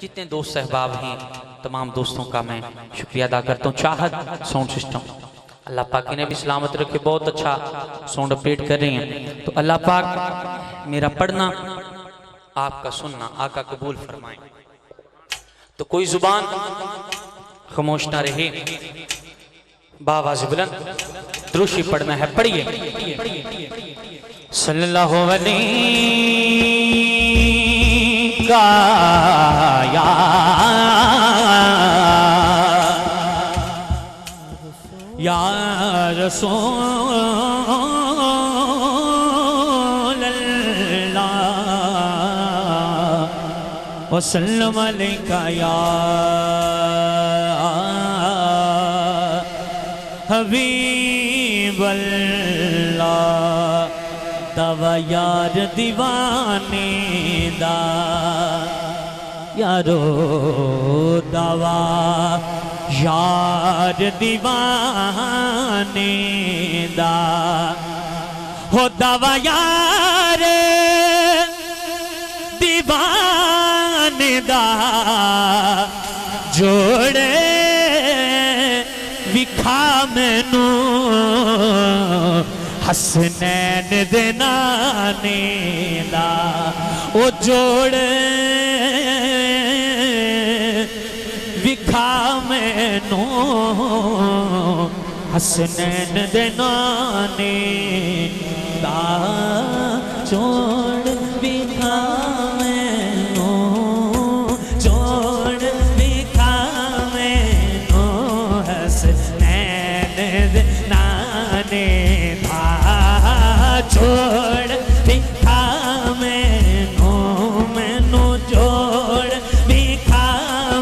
जितने दोस्त सहबाब हैं तमाम दोस्तों का मैं शुक्रिया अदा करता हूँ। चाहत साउंड सिस्टम अल्लाह पाक ने भी सलामत रखे, बहुत अच्छा साउंड अपडेट कर रहे हैं। तो अल्लाह पाक मेरा पढ़ना आपका सुनना आका कबूल फरमाए। तो कोई जुबान खामोश ना रहे, बावाज़ बुलंद दुरूशी पढ़ना है। पढ़िए सल्लल्लाहु अलैहि का या रसूल अल्लाह वसल्लम अलैका या हबीब अल्लाह। दवा यार दीवाने दा यारो दवा यार दीवाने दा हो दवा यार दीवाने दा जोड़े विखा मैनू हसनैन दे नाने दा ओ जोड़े विखा मैनू हसनैन दे नाने दा जोड़ विखा मैनू जोड़ विखा मैनू हसनैन दे नाने दा जोड़ विखा मैनू मैनू जोड़ विखा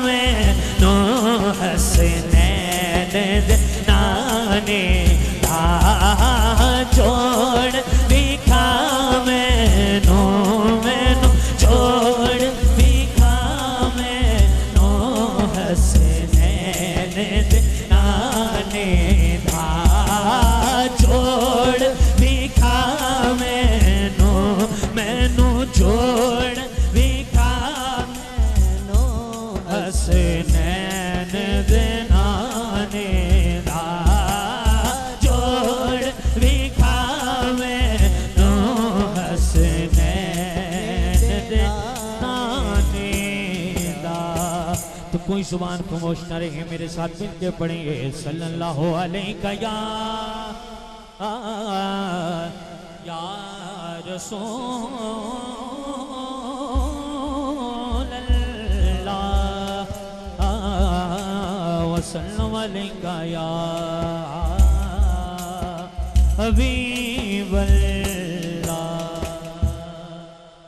मैनू हसनैन दे नाने दा जोड़ विखा मैनू मैनू जोड़ विखा मैनू हसनैन दे नाने दा जोड़ विखा मैनू मैनू जोड़ विखा मैनू हसनैन दे नाने दा जोड़ विखा मैनू हसनैन दे नाने दा। तो कोई जुबान खामोश न रहे, मेरे साथ मिलके पढ़ेंगे सल्लल्लाहु अलैहि या रसूल अल्लाह वसल्लम अलैका या हबीब अल्लाह।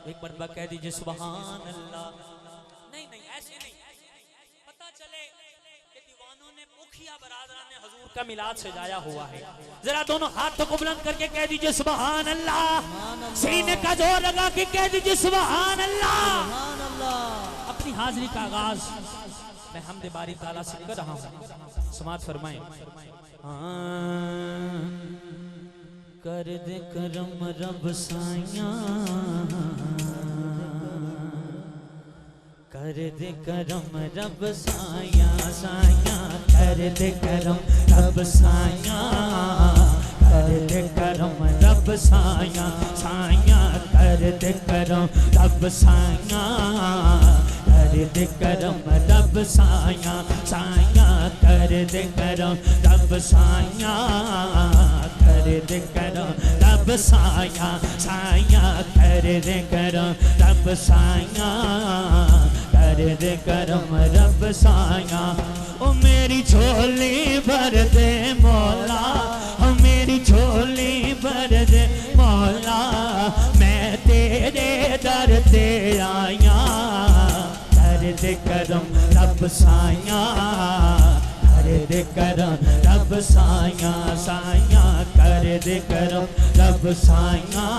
एक बार कह दीजिए सुभान अल्लाह। नहीं नहीं ऐसे नहीं, पता चले कि दीवानों ने मुखिया बरादरान ने हुजूर का मिलाद सजाया हुआ है। जरा दोनों हाथों को बुलंद करके कह दीजिए सुभान अल्लाह। सीने का जोर लगा के कह दीजिए सुभान अल्लाह। अपनी हाजिरी का आगाज मैं हमदे बारी ताला से कर रहा हूँ, समात फरमाएं। कर दे करम रब साइयां, कर दे करम रब साइयां साइयां, कर दे करम रब साइयां, कर दे करम रब साइयां साइयां, कर दे करम रब साइयां, कर दे करम रब साइयां साइयां, कर दे करम रब साइयां, कर दे करम रब साइयां साइयां, कर दे करम रब साइयां, कर दे करम रब साइयां। ओ मेरी झोली भर दे मौला, ओ मेरी झोली भर दे मौला, मैं तेरे दर ते आया। कर दे करम रब साइयां, कर दे करम रब साइयां साइयां, कर दे करम रब साइयां,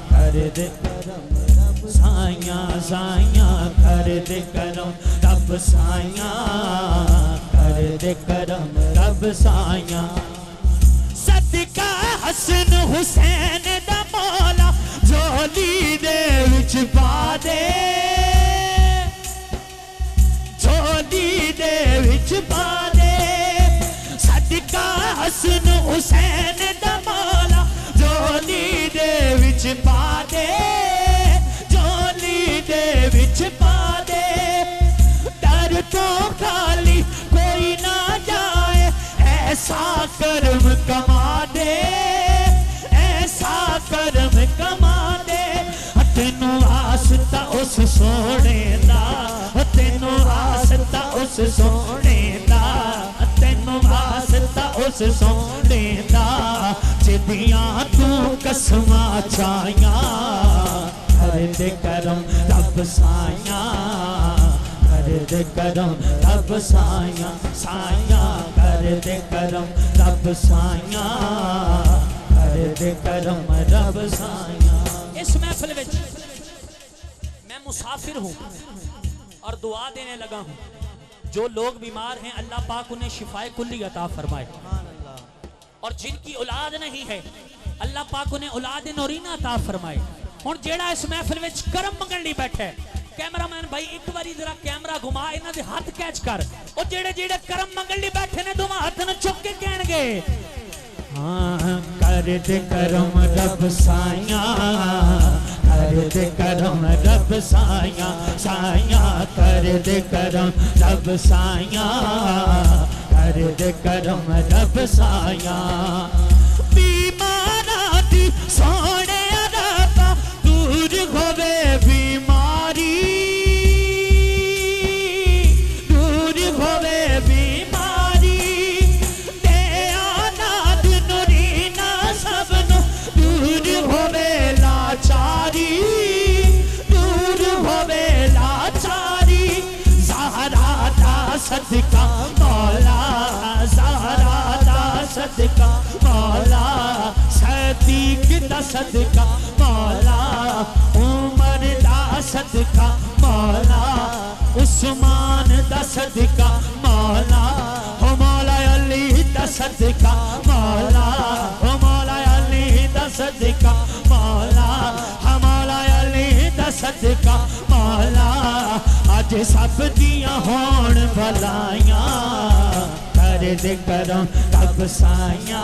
कर दे करम रब साइयां साइयां, कर दे करम रब साइयां, कर दे करम रब साइयां। सदका हसन हुसैन दा मौला झोली दे विच पा दे, पा दे सदका हसन हुसैन दा मौला झोली दे विच पा दे झोली दे विच पा दे डर तो खाली कोई ना जाए ऐसा कर्म कमा दे ऐसा कर्म कमा दे तेनू वास्ता उस सोने दा तेनू वास्ता उस सोने दा तेनू वास्ता उस सोने दा जिदियां तू कसमां चाहियां कर दे करम रब साया कर दे करम रब साया साया कर दे करम रब साया कर दे करम रब साया। इस महफिल में मैं मुसाफिर हूँ और दुआ देने लगा हूँ जो लोग बीमार हैं अल्लाह पाक उन्हें शिफाए कुल्ली अता फरमाए और जिनकी औलाद नहीं है अल्लाह पाक उन्हें औलाद नौरीना अता फरमाए। हुण जेड़ा इस महफिल में करम मंगण लई बैठा है कैमरामैन भाई एक बारी जरा कैमरा घुमा इन्हां दे हाथ कैच कर और जेड़े जेड़े करम मंगण लई बैठे ने दोवां हाथ न चुक के कहणगे हाँ कर दे करम रब साया कर दे करम रब साया साया कर दे करम रब साया कर दे करम रब साया। बीमारा दी सोने रब्बा दूर होवे बीमारी दूर होवे बीमारी दे अनाथ नूरीना सबनो दूर होवे लाचारी दूर होवे लाचारी ज़हरा दा सदका मौला ज़हरा दा सदका मौला सदीक दा सदका मौला उमर दा सदका मौला उस्मान दा सदका मौला हो मौला अली दा सदका मौला हो मौला अली दा सदका मौला हमारा अली दा सदका मौला अज सब दियां होण भलाइयां कर दे करम रब साया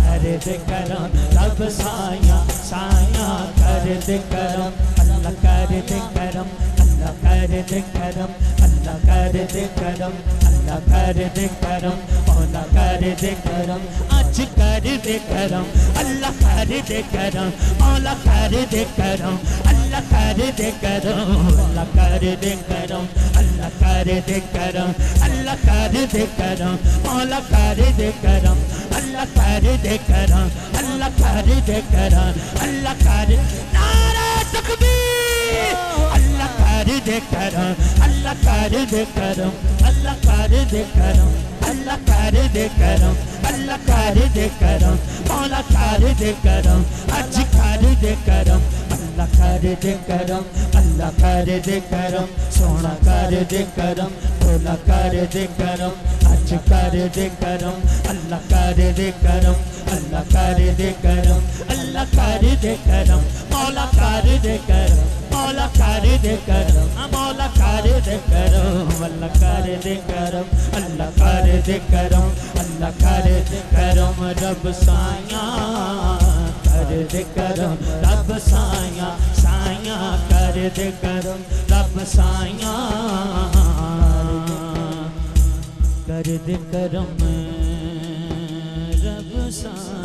कर दे करम रब साया साया कर दे करम अल्लाह कर दे करम अल्लाह कर दे करम अल्लाह कर दे करम अल्लाह कर दे करम मौला कर दे करम आज कर दे करम अल्लाह कर दे करम मौला कर दे करम अल्लाह कर दे करम अल्लाह कर दे करम अल्लाह कर दे करम अल्लाह कर दे करम मौला कर दे करम अल्लाह कर दे करम अल्लाह कर दे करम अल्लाह कर नारे तकबीर अल्लाह कर दे करम अल्लाह कर दे करम अल्लाह कर दे करम अल्लाह कर दे करम अल्लाह कर दे करम मौला कर दे करम आज कर दे करम अल्लाह कर दे करम अल्लाह कर दे करम सोना कर दे करम भोला कर दे करम आज कर दे करम अल्लाह कर दे करम अल्लाह कर दे करम अल्लाह कर दे करम मौला कर दे करम मौला कर दे करम मौला कर दे करम अल्लाह कर दे करम अल्लाह कर दे करम अल्लाह कर दे करम रब साया कर दे करम रब साया साया कर दे करम रब साया कर दे करम रब साया।